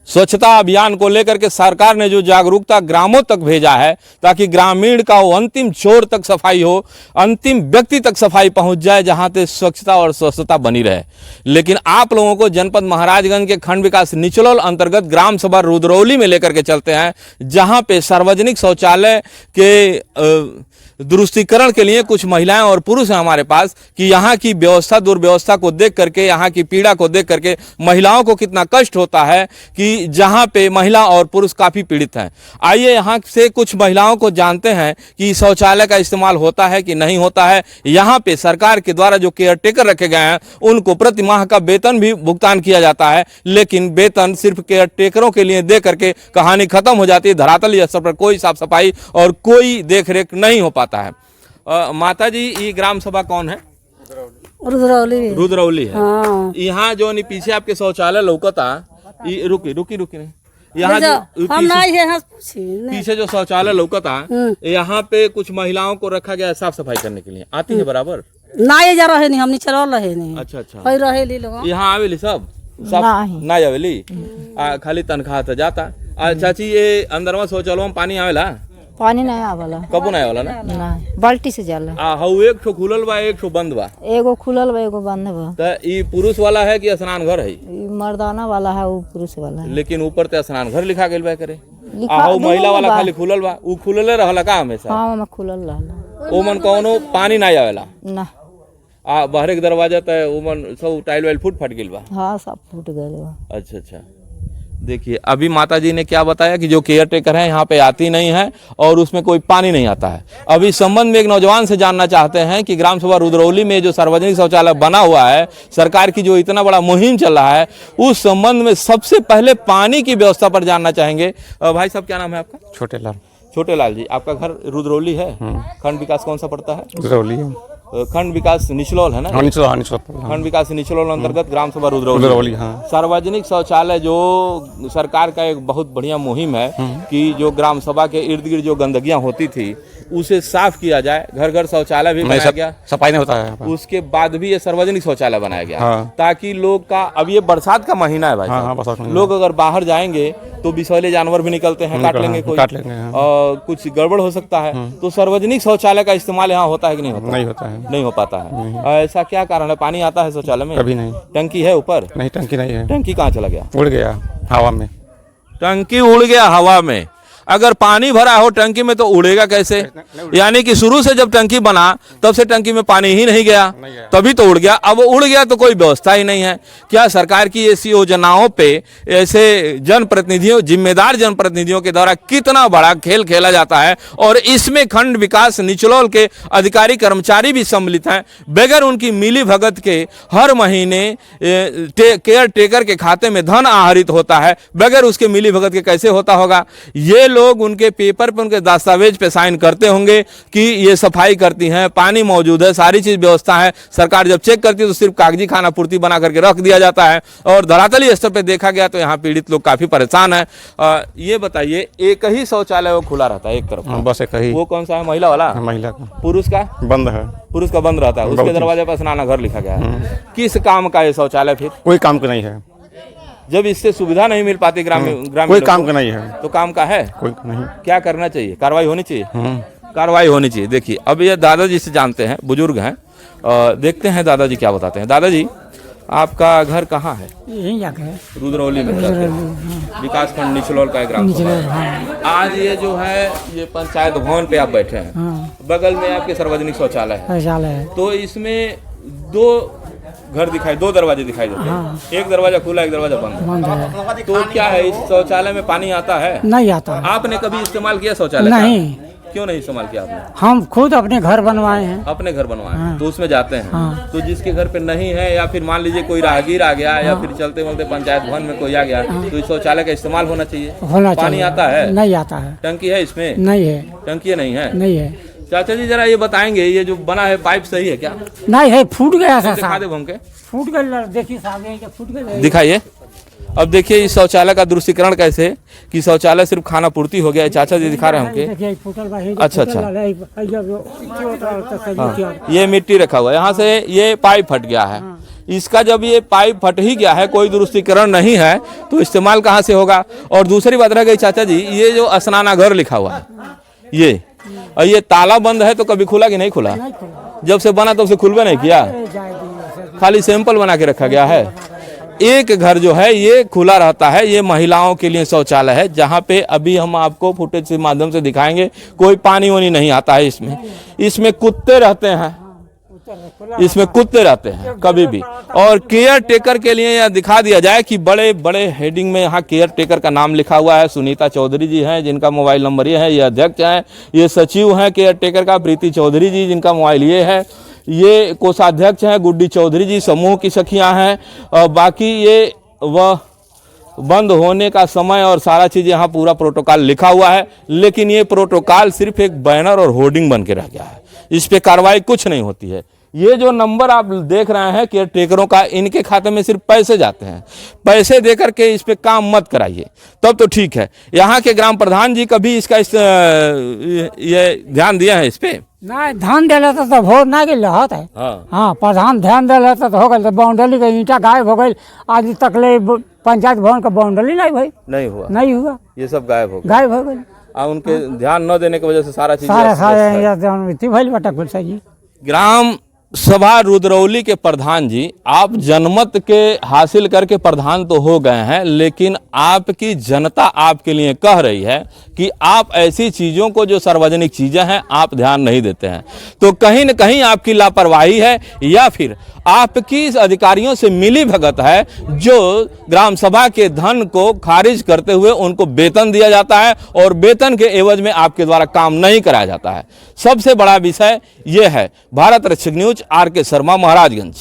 स्वच्छता अभियान को लेकर के सरकार ने जो जागरूकता ग्रामों तक भेजा है ताकि ग्रामीण का वो अंतिम छोर तक सफाई हो, अंतिम व्यक्ति तक सफाई पहुंच जाए, जहां पे स्वच्छता और स्वस्थता बनी रहे। लेकिन आप लोगों को जनपद महाराजगंज के खंड विकास निचलौल अंतर्गत ग्राम सभा रुद्रौली में लेकर के चलते हैं, जहां पे सार्वजनिक शौचालय के दुरुस्तीकरण के लिए कुछ महिलाएं और पुरुष हैं हमारे पास, कि यहाँ की व्यवस्था दुर्व्यवस्था को देख करके, यहाँ की पीड़ा को देख करके महिलाओं को कितना कष्ट होता है कि जहाँ पे महिला और पुरुष काफ़ी पीड़ित हैं। आइए यहाँ से कुछ महिलाओं को जानते हैं कि शौचालय का इस्तेमाल होता है कि नहीं होता है। यहाँ पे सरकार के द्वारा जो केयर टेकर रखे गए हैं उनको प्रति माह का वेतन भी भुगतान किया जाता है, लेकिन वेतन सिर्फ केयर टेकरों के लिए दे करके कहानी खत्म हो जाती है। धरातल स्तर पर कोई साफ सफाई और कोई देखरेख नहीं हो पाता है। माता जी, ये ग्राम सभा कौन है? रुद्रौली है। हाँ। यहाँ जो पीछे आपके शौचालय लौकता, रुकी नहीं, यहाँ पीछे जो शौचालय लौकता, यहाँ पे कुछ महिलाओं को रखा गया है साफ सफाई करने के लिए। आती है बराबर? नहीं जा रहे नहीं, हम चलो रहे नहीं। अच्छा रहे यहाँ आवेली सब ना आवेली, खाली तनख्वाह तो जाता। चाची, ये अंदरवा शौचालय में पानी आवेला? पानी नहीं आवाला। कबो नहीं आवाला ना? नहीं, बाल्टी से जाला। एक ठो खुलल बा, एक ठो बंद बा। एगो खुलल बा, एगो बंद बा। तो ये पुरुष वाला है कि स्नान घर है? मर्दाना वाला है, वो पुरुष वाला है। लेकिन ऊपर ते स्नान घर लिखा गेल बा करे। महिला वाला खाली खुलल बा, उ खुलले रहला का हमेशा? हां, में खुलल रहला। ओमन कोनो पानी नहीं आवेला ना? बाहर के दरवाजा ते ओमन सब टाइल वाइल फूट गेल बा। हां, सब फूट गए बा। अच्छा। देखिए, अभी माता जी ने क्या बताया कि जो केयर टेकर है यहाँ पे आती नहीं है और उसमें कोई पानी नहीं आता है। अभी इस संबंध में एक नौजवान से जानना चाहते हैं कि ग्राम सभा रुद्रौली में जो सार्वजनिक शौचालय बना हुआ है, सरकार की जो इतना बड़ा मुहिम चल रहा है, उस संबंध में सबसे पहले पानी की व्यवस्था पर जानना चाहेंगे। भाई साहब, क्या नाम है आपका? छोटे लाल जी। आपका घर रुद्रौली है? खंड विकास कौन सा पड़ता है? रुद्रौली है। खंड विकास निचलौल है ना? खंड विकास निचलौल अंतर्गत ग्राम सभा रुद्रौली। सार्वजनिक शौचालय जो सरकार का एक बहुत बढ़िया मुहिम है कि जो ग्राम सभा के इर्द गिर्द जो गंदगियां होती थी उसे साफ किया जाए। घर घर शौचालय भी बनाया गया, सफाई नहीं होता है। उसके बाद भी ये सार्वजनिक शौचालय बनाया गया ताकि लोग का, अब ये बरसात का महीना है भाई, लोग अगर बाहर जाएंगे तो विषैले जानवर भी निकलते हैं, काट लेंगे कोई, और कुछ गड़बड़ हो सकता है। तो सार्वजनिक शौचालय का इस्तेमाल यहाँ होता है कि नहीं होता? नहीं हो पाता है। ऐसा क्या कारण है? पानी आता है शौचालय में? कभी नहीं। टंकी है ऊपर? नहीं, टंकी नहीं है। टंकी कहाँ चला गया? उड़ गया हवा में। टंकी उड़ गया हवा में। अगर पानी भरा हो टंकी में तो उड़ेगा कैसे? यानी कि शुरू से जब टंकी बना तब से टंकी में पानी ही नहीं गया, तभी तो उड़ गया। अब उड़ गया तो कोई व्यवस्था ही नहीं है। क्या सरकार की ऐसी योजनाओं पे ऐसे जनप्रतिनिधियों, जिम्मेदार जनप्रतिनिधियों के द्वारा कितना बड़ा खेल खेला जाता है, और इसमें खंड विकास निचलौल के अधिकारी कर्मचारी भी सम्मिलित हैं। बगैर उनकी मिली भगत के हर महीने केयर टेकर के खाते में धन आहरित होता है, बगैर उसके मिली भगत के कैसे होता होगा? ये लोग उनके पेपर पे, उनके दस्तावेज पे साइन करते होंगे कि ये सफाई करती हैं, पानी मौजूद है, सारी चीज व्यवस्था है। सरकार जब चेक करती है तो सिर्फ कागजी खाना पूर्ति बना करके रख दिया जाता है, और धरातली स्तर पे देखा गया तो यहाँ पीड़ित लोग काफी परेशान है। ये बताइए, एक ही शौचालय वो खुला रहता है एक तरफ? बस एक ही। वो कौन सा है? महिला वाला? महिला का। पुरुष का बंद है। पुरुष का बंद रहता है, उसके दरवाजे पर स्नाना घर लिखा गया है। किस काम का ये शौचालय? फिर कोई काम का नहीं है। जब इससे सुविधा नहीं मिल पाती ग्रामीण कोई काम का नहीं है, तो काम का है कोई नहीं। क्या करना चाहिए? कार्रवाई होनी चाहिए। कार्रवाई होनी चाहिए। देखिए, अब ये दादाजी से जानते हैं, बुजुर्ग हैं, देखते हैं दादाजी क्या बताते हैं। दादाजी, आपका घर कहाँ है? यही जगह है, रुद्रौली में। विकास खंड निचलौल का ग्राम सभा। आज ये जो है, ये पंचायत भवन पे आप बैठे हैं, बगल में आपके सार्वजनिक शौचालय है। तो इसमें दो घर दिखाई, दो दरवाजे दिखाई देते हैं। एक दरवाजा खुला, एक दरवाजा बंद है। तो क्या है, इस शौचालय में पानी आता है? नहीं आता। आपने कभी इस्तेमाल किया शौचालय? नहीं। क्यों नहीं इस्तेमाल किया आपने? हम खुद अपने घर बनवाए हैं। अपने घर बनवाए हैं, तो उसमें जाते हैं। तो जिसके घर पे नहीं है, या फिर मान लीजिए कोई राहगीर आ गया, या फिर चलते चलते पंचायत भवन में कोई आ गया, तो इस शौचालय का इस्तेमाल होना चाहिए। पानी आता है? नहीं आता है। टंकी है इसमें? नहीं है। टंकी नहीं है? नहीं है। चाचा जी, जरा ये बताएंगे, ये जो बना है पाइप सही है क्या? नहीं है, फूट गया था। दिखा दे घूम के। फूट गया, देखिए सामने फूट गया। दिखाइए। अब देखिए इस शौचालय का दुरुस्तीकरण कैसे, कि शौचालय सिर्फ खाना पूर्ति हो गया है। चाचा जी दिखा रहे हैं हमके। अच्छा। ये मिट्टी रखा हुआ है, यहाँ से ये पाइप फट गया है, इसका जब ये पाइप फट ही गया है, कोई दुरुस्तीकरण नहीं है, तो इस्तेमाल कहाँ से होगा। और दूसरी बात रह गई चाचा जी, ये जो स्नानागार लिखा हुआ है ये ताला बंद है, तो कभी खुला कि नहीं खुला? जब से बना तब से खुलबे नहीं किया, खाली सैंपल बना के रखा गया है। एक घर जो है ये खुला रहता है, ये महिलाओं के लिए शौचालय है, जहाँ पे अभी हम आपको फुटेज के माध्यम से दिखाएंगे, कोई पानी वानी नहीं आता है इसमें कुत्ते रहते हैं, इसमें कुत्ते रहते हैं कभी भी। और केयर टेकर के लिए यह दिखा दिया जाए कि बड़े बड़े हेडिंग में यहाँ केयर टेकर का नाम लिखा हुआ है। सुनीता चौधरी जी हैं, जिनका मोबाइल नंबर ये है, ये अध्यक्ष हैं, ये सचिव हैं केयर टेकर का प्रीति चौधरी जी, जिनका मोबाइल ये है, ये कोषाध्यक्ष हैं गुड्डी चौधरी जी, समूह की सखियां हैं, और बाकी ये वह बंद होने का समय और सारा चीज़ यहाँ पूरा प्रोटोकॉल लिखा हुआ है। लेकिन ये प्रोटोकॉल सिर्फ एक बैनर और होर्डिंग बन के रह गया है, इस पे कार्रवाई कुछ नहीं होती है। ये जो नंबर आप देख रहे हैं केयर टेकरों का, इनके खाते में सिर्फ पैसे जाते हैं, पैसे देकर के इस पे काम मत कराइए, तब तो ठीक है। यहाँ के ग्राम प्रधान जी कभी इसका ये ध्यान दिया है इस पे? ना ध्यान दे लेता तो भोर ना गिल रहत है। हाँ प्रधान ध्यान दे लेता तो हो गल, तो बाउंड्री का ईंटा गायब हो गई, आज तक ले पंचायत भवन का बाउंड्री नहीं भाई नहीं हुआ, ये सब गायब हो गई। उनके ध्यान न देने की वजह से सारा चीज जी। ग्राम सभा रुद्रौली के प्रधान जी, आप जनमत के हासिल करके प्रधान तो हो गए हैं, लेकिन आपकी जनता आपके लिए कह रही है कि आप ऐसी चीज़ों को जो सार्वजनिक चीज़ें हैं आप ध्यान नहीं देते हैं। तो कहीं न कहीं आपकी लापरवाही है, या फिर आपकी अधिकारियों से मिली भगत है, जो ग्राम सभा के धन को खारिज करते हुए उनको वेतन दिया जाता है और वेतन के एवज में आपके द्वारा काम नहीं कराया जाता है। सबसे बड़ा विषय यह है। भारत रक्षक न्यूज, आर के शर्मा, महाराजगंज।